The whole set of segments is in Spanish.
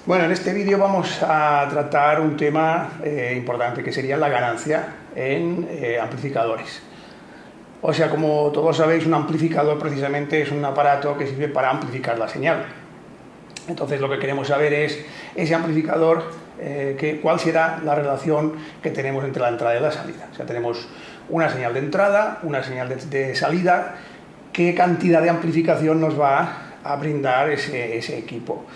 Bueno, en este vídeo vamos a tratar un tema importante, que sería la ganancia en amplificadores. O sea, como todos sabéis, un amplificador precisamente es un aparato que sirve para amplificar la señal. Entonces lo que queremos saber es ese amplificador, cuál será la relación que tenemos entre la entrada y la salida. O sea, tenemos una señal de entrada, una señal de salida, qué cantidad de amplificación nos va a brindar ese equipo.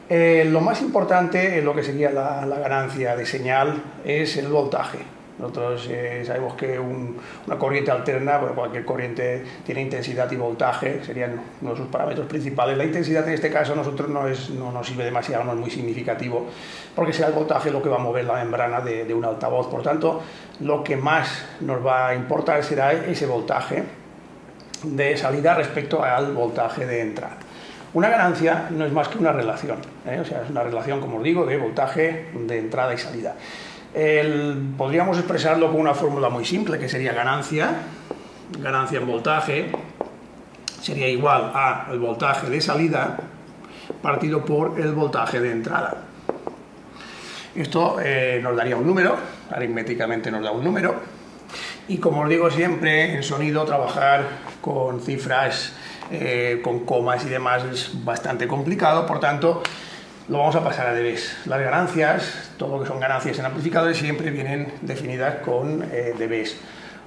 Lo más importante en lo que sería la ganancia de señal es el voltaje. Nosotros sabemos que una corriente alterna, bueno, cualquier corriente tiene intensidad y voltaje, serían uno de sus parámetros principales. La intensidad en este caso a nosotros no nos sirve demasiado, no es muy significativo, porque será el voltaje lo que va a mover la membrana de un altavoz. Por tanto, lo que más nos va a importar será ese voltaje de salida respecto al voltaje de entrada. Una ganancia no es más que una relación, o sea, es una relación, como os digo, de voltaje de entrada y salida. Podríamos expresarlo con una fórmula muy simple, que sería ganancia en voltaje sería igual al voltaje de salida partido por el voltaje de entrada. Esto nos daría un número, aritméticamente nos da un número, y como os digo siempre, en sonido trabajar con cifras, con comas y demás es bastante complicado, por tanto lo vamos a pasar a dBs. Las ganancias, todo lo que son ganancias en amplificadores, siempre vienen definidas con dBs.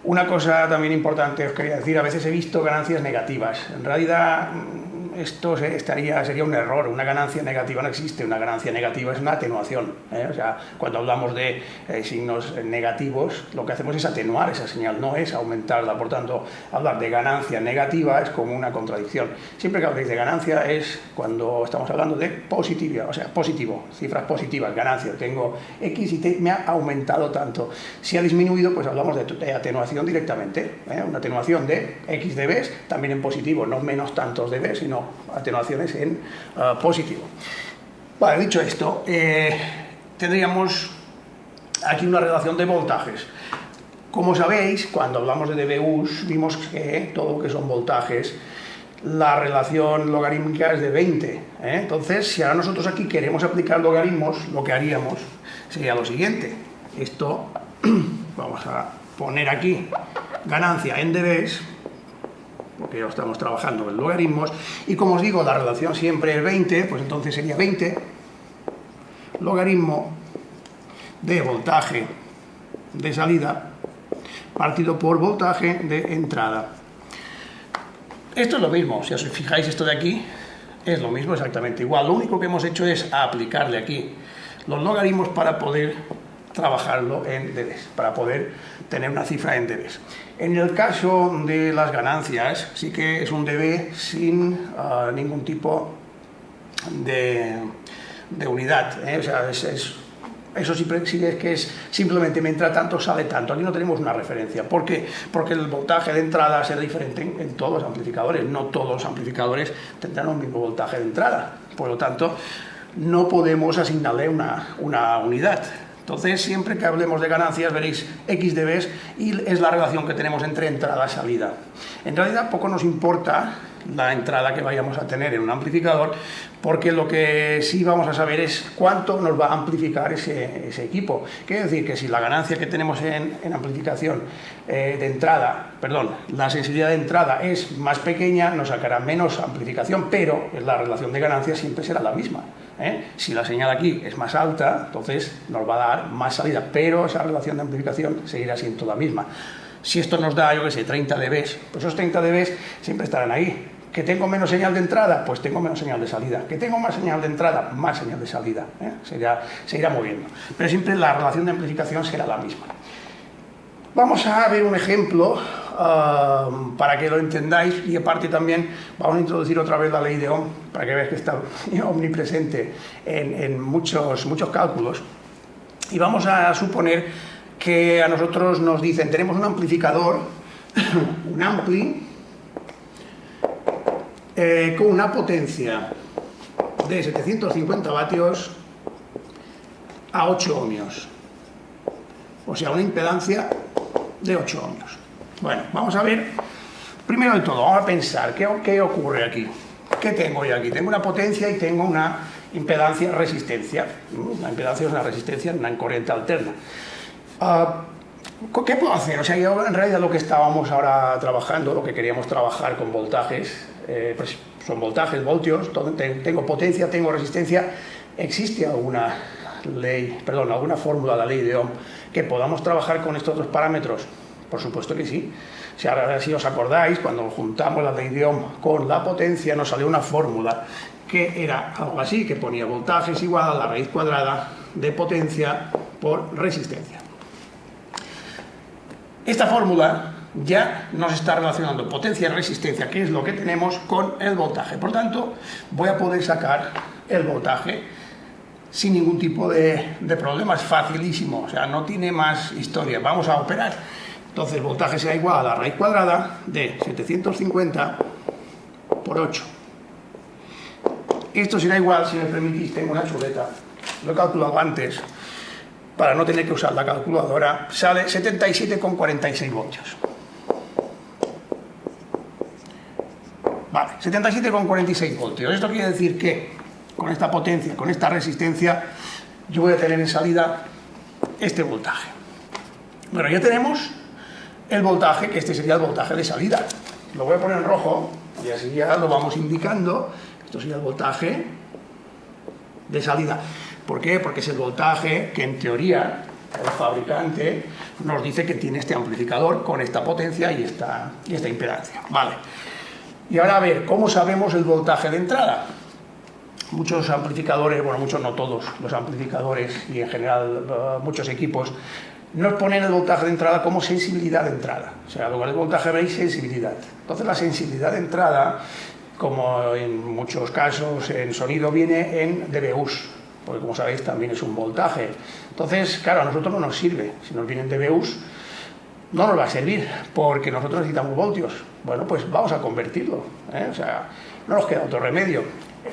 Una cosa también importante os quería decir, a veces he visto ganancias negativas. En realidad esto sería un error, una ganancia negativa no existe, una ganancia negativa es una atenuación, O sea, cuando hablamos de signos negativos, lo que hacemos es atenuar esa señal, no es aumentarla. Por tanto, hablar de ganancia negativa es como una contradicción. Siempre que habléis de ganancia es cuando estamos hablando de positividad, o sea, positivo, cifras positivas, ganancia. Tengo X y me ha aumentado tanto. Si ha disminuido, pues hablamos de atenuación directamente, una atenuación de X dBs, también en positivo, no menos tantos dBs, sino atenuaciones en positivo. Vale, dicho esto, tendríamos aquí una relación de voltajes. Como sabéis, cuando hablamos de dBus, vimos que todo lo que son voltajes, la relación logarítmica es de 20. Entonces, si ahora nosotros aquí queremos aplicar logaritmos, lo que haríamos sería lo siguiente. Esto, vamos a poner aquí ganancia en dBs, porque ya estamos trabajando en logaritmos, y como os digo, la relación siempre es 20, pues entonces sería 20 logaritmo de voltaje de salida partido por voltaje de entrada. Esto es lo mismo, si os fijáis, esto de aquí es lo mismo, exactamente igual. Lo único que hemos hecho es aplicarle aquí los logaritmos para poder trabajarlo en dBs, para poder tener una cifra en dBs. En el caso de las ganancias, sí que es un dB sin ningún tipo de unidad, O sea, eso sí es que es simplemente me entra tanto, sale tanto. Aquí no tenemos una referencia. ¿Por qué? Porque el voltaje de entrada será diferente en todos los amplificadores. No todos los amplificadores tendrán el mismo voltaje de entrada. Por lo tanto, no podemos asignarle una unidad. Entonces, siempre que hablemos de ganancias, veréis X dBs y es la relación que tenemos entre entrada y salida. En realidad, poco nos importa la entrada que vayamos a tener en un amplificador, porque lo que sí vamos a saber es cuánto nos va a amplificar ese equipo. Quiere decir que si la ganancia que tenemos en amplificación de entrada, la sensibilidad de entrada es más pequeña, nos sacará menos amplificación, pero la relación de ganancia siempre será la misma. Si la señal aquí es más alta, entonces nos va a dar más salida, pero esa relación de amplificación seguirá siendo la misma. Si esto nos da, yo qué sé, 30 dBs, pues esos 30 dBs siempre estarán ahí. ¿Que tengo menos señal de entrada? Pues tengo menos señal de salida. ¿Que tengo más señal de entrada? Más señal de salida. Se irá moviendo. Pero siempre la relación de amplificación será la misma. Vamos a ver un ejemplo para que lo entendáis, y aparte también vamos a introducir otra vez la ley de Ohm para que veáis que está omnipresente en muchos cálculos. Y vamos a suponer que a nosotros nos dicen, tenemos un amplificador, un ampli, con una potencia de 750 vatios a 8 ohmios, o sea, una impedancia de 8 ohmios. Bueno, vamos a ver, primero de todo, vamos a pensar, ¿qué ocurre aquí? ¿Qué tengo yo aquí? Tengo una potencia y tengo una impedancia, resistencia. La impedancia es una resistencia en una corriente alterna. ¿Qué puedo hacer? O sea, yo en realidad lo que estábamos ahora trabajando, lo que queríamos trabajar con voltajes, pues son voltajes, voltios, tengo potencia, tengo resistencia. ¿Existe alguna ley, perdón, alguna fórmula de la ley de Ohm que podamos trabajar con estos dos parámetros? Por supuesto que sí. Si os acordáis, cuando juntamos la ley de Ohm con la potencia, nos salió una fórmula que era algo así, que ponía voltaje es igual a la raíz cuadrada de potencia por resistencia. Esta fórmula ya nos está relacionando potencia y resistencia, que es lo que tenemos, con el voltaje. Por tanto, voy a poder sacar el voltaje sin ningún tipo de problema. Es facilísimo, o sea, no tiene más historia. Vamos a operar. Entonces, el voltaje será igual a la raíz cuadrada de 750 por 8. Esto será igual, si me permitís, tengo una chuleta, lo he calculado antes, para no tener que usar la calculadora, sale 77,46 voltios. Vale, 77,46 voltios. Esto quiere decir que con esta potencia, con esta resistencia, yo voy a tener en salida este voltaje. Bueno, ya tenemos el voltaje, que este sería el voltaje de salida. Lo voy a poner en rojo y así ya lo vamos indicando. Esto sería el voltaje de salida. ¿Por qué? Porque es el voltaje que en teoría el fabricante nos dice que tiene este amplificador con esta potencia y esta impedancia. Vale. Y ahora a ver, ¿cómo sabemos el voltaje de entrada? Muchos amplificadores, bueno, muchos no todos, los amplificadores y en general muchos equipos nos ponen el voltaje de entrada como sensibilidad de entrada. O sea, en lugar de voltaje veis sensibilidad. Entonces la sensibilidad de entrada, como en muchos casos en sonido, viene en dBus, porque como sabéis también es un voltaje. Entonces, claro, a nosotros no nos sirve. Si nos vienen dBus, no nos va a servir, porque nosotros necesitamos voltios. Bueno, pues vamos a convertirlo, ¿eh? O sea, no nos queda otro remedio.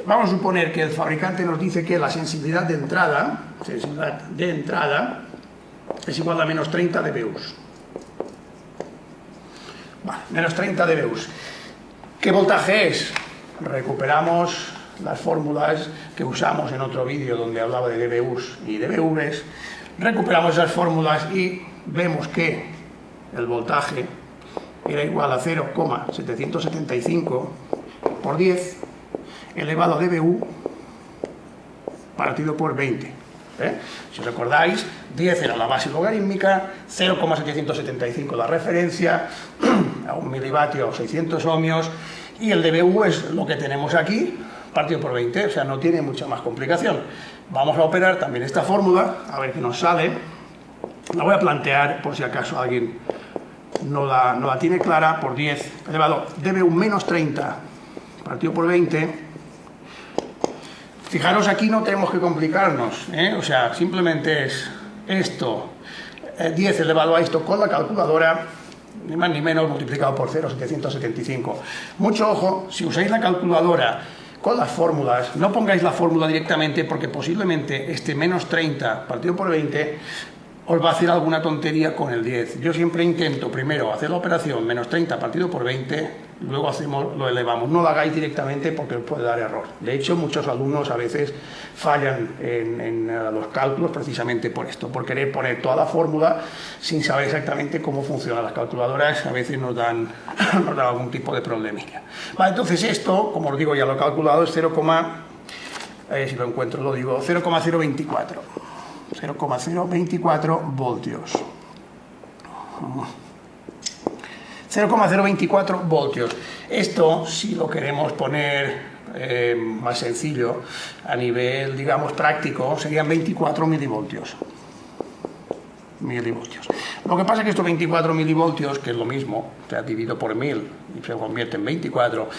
Vamos a suponer que el fabricante nos dice que la sensibilidad de entrada es igual a menos 30 dBus. Vale, menos 30 dBus. ¿Qué voltaje es? Recuperamos las fórmulas que usamos en otro vídeo donde hablaba de dBus y dBVs. Recuperamos esas fórmulas y vemos que el voltaje era igual a 0,775 por 10 elevado a dBu partido por 20. Si os recordáis, 10 era la base logarítmica, 0,775 la referencia, a 1 milivatio 600 ohmios, y el dBu es lo que tenemos aquí, partido por 20, o sea, no tiene mucha más complicación. Vamos a operar también esta fórmula, a ver qué nos sale. La voy a plantear por si acaso alguien no la tiene clara. Por 10 elevado dBu menos 30 partido por 20. Fijaros, aquí no tenemos que complicarnos, o sea, simplemente es esto, 10 elevado a esto con la calculadora, ni más ni menos, multiplicado por 0,775. Mucho ojo, si usáis la calculadora con las fórmulas, no pongáis la fórmula directamente, porque posiblemente este menos 30 partido por 20 os va a hacer alguna tontería con el 10. Yo siempre intento primero hacer la operación menos 30 partido por 20, luego lo elevamos. No lo hagáis directamente porque os puede dar error. De hecho, muchos alumnos a veces fallan en los cálculos precisamente por esto, por querer poner toda la fórmula sin saber exactamente cómo funcionan las calculadoras. A veces nos dan algún tipo de problemilla. Vale, entonces esto, como os digo, ya lo he calculado, es 0, si lo encuentro lo digo, 0,024. 0,024 voltios. 0,024 voltios. Esto, si lo queremos poner más sencillo, a nivel, digamos, práctico, serían 24 milivoltios. Lo que pasa es que estos 24 milivoltios, que es lo mismo, o sea, dividido por 1000 y se convierte en 24,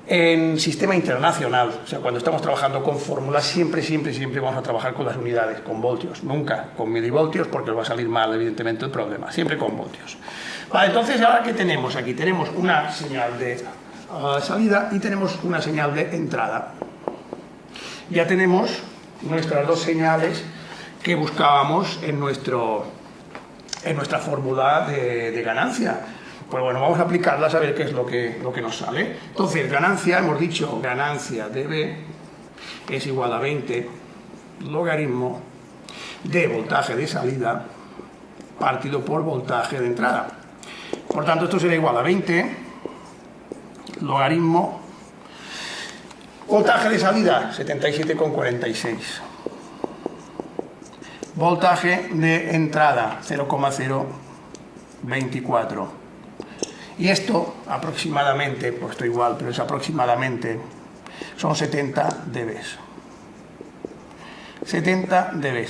en sistema internacional, o sea, cuando estamos trabajando con fórmulas, siempre vamos a trabajar con las unidades, con voltios, nunca con milivoltios, porque os va a salir mal, evidentemente, el problema, siempre con voltios. Vale, entonces, ¿ahora qué tenemos aquí? Tenemos una señal de salida y tenemos una señal de entrada. Ya tenemos nuestras dos señales que buscábamos en nuestra fórmula de ganancia. Pues bueno, vamos a aplicarlas a ver qué es lo que nos sale. Entonces, ganancia, hemos dicho, ganancia dB es igual a 20 logaritmo de voltaje de salida partido por voltaje de entrada. Por tanto, esto será igual a 20 logaritmo voltaje de salida 77,46, voltaje de entrada 0,024, y esto aproximadamente, pues esto igual, pero es aproximadamente, son 70 dB. 70 dB.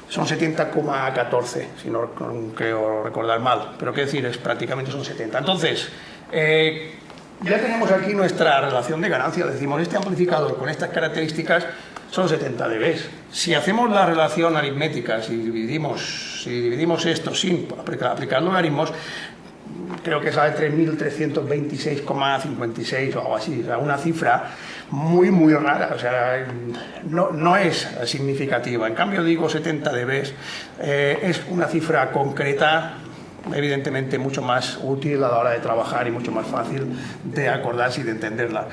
Son 70,14, si no creo recordar mal, pero qué decir, prácticamente son 70. Entonces, ya tenemos aquí nuestra relación de ganancia. Decimos, este amplificador con estas características son 70 dB. Si hacemos la relación aritmética, si dividimos esto sin aplicar logaritmos, creo que sale 3.326,56 o algo así, o sea, una cifra muy muy rara, o sea, no es significativa. En cambio, digo 70 dB, es una cifra concreta, evidentemente mucho más útil a la hora de trabajar y mucho más fácil de acordarse y de entenderla.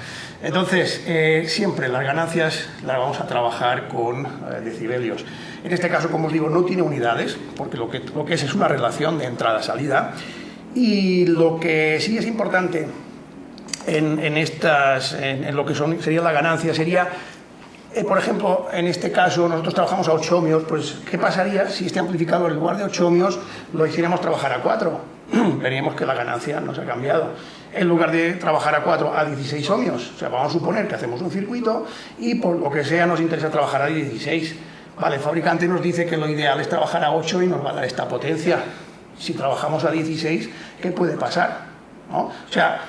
Entonces, siempre las ganancias las vamos a trabajar con decibelios. En este caso, como os digo, no tiene unidades, porque lo que es una relación de entrada-salida. Y lo que sí es importante en lo que sería la ganancia sería, por ejemplo, en este caso nosotros trabajamos a 8 ohmios, pues ¿qué pasaría si este amplificador en lugar de 8 ohmios lo hiciéramos trabajar a 4? Veríamos que la ganancia nos ha cambiado. En lugar de trabajar a 4, a 16 ohmios. O sea, vamos a suponer que hacemos un circuito y por lo que sea nos interesa trabajar a 16. Vale, el fabricante nos dice que lo ideal es trabajar a 8 y nos va a dar esta potencia. Si trabajamos a 16, ¿qué puede pasar? ¿No? O sea,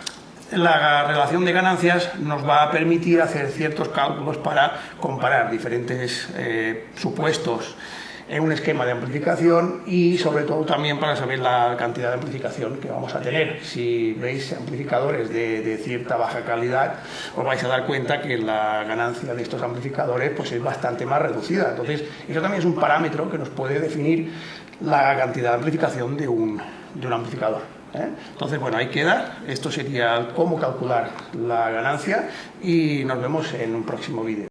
la relación de ganancias nos va a permitir hacer ciertos cálculos para comparar diferentes supuestos en un esquema de amplificación y sobre todo también para saber la cantidad de amplificación que vamos a tener. Si veis amplificadores de cierta baja calidad, os vais a dar cuenta que la ganancia de estos amplificadores pues es bastante más reducida. Entonces, eso también es un parámetro que nos puede definir la cantidad de amplificación de un amplificador. Entonces, bueno, ahí queda. Esto sería cómo calcular la ganancia y nos vemos en un próximo vídeo.